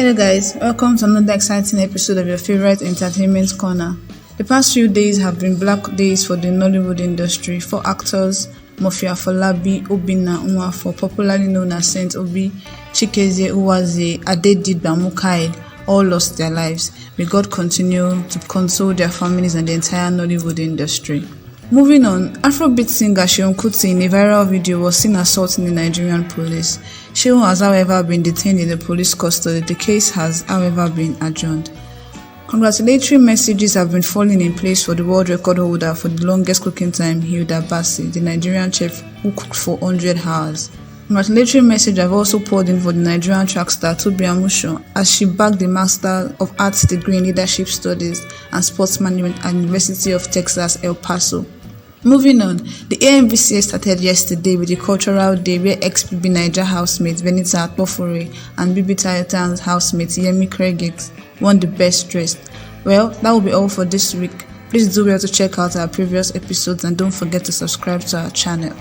Hello guys, welcome to another exciting episode of your favorite entertainment corner. The past few days have been black days for the Nollywood industry. Four actors, Murphy Afolabi, Obinna Nwafo, popularly known as Saint Obi, Chikezie Uwaze, Adedidba Mukail, all lost their lives. May God continue to console their families and the entire Nollywood industry. Moving on, Afrobeat singer Seun Kuti in a viral video was seen assaulting the Nigerian police. Seun has however been detained in the police custody. The case has however been adjourned. Congratulatory messages have been falling in place for the world record holder for the longest cooking time, Hilda Basi, the Nigerian chef who cooked for 100 hours. Congratulatory messages have also poured in for the Nigerian track star Tobi Amusan as she bagged the Master of Arts degree in Leadership Studies and Sports Management at University of Texas, El Paso. Moving on, the AMVCA started yesterday with the Cultural Day where ex-BB Niger housemate Benita Atofore and BB Titans housemate Yemi Kregit won the Best Dressed. Well, that will be all for this week. Please do well to check out our previous episodes and don't forget to subscribe to our channel.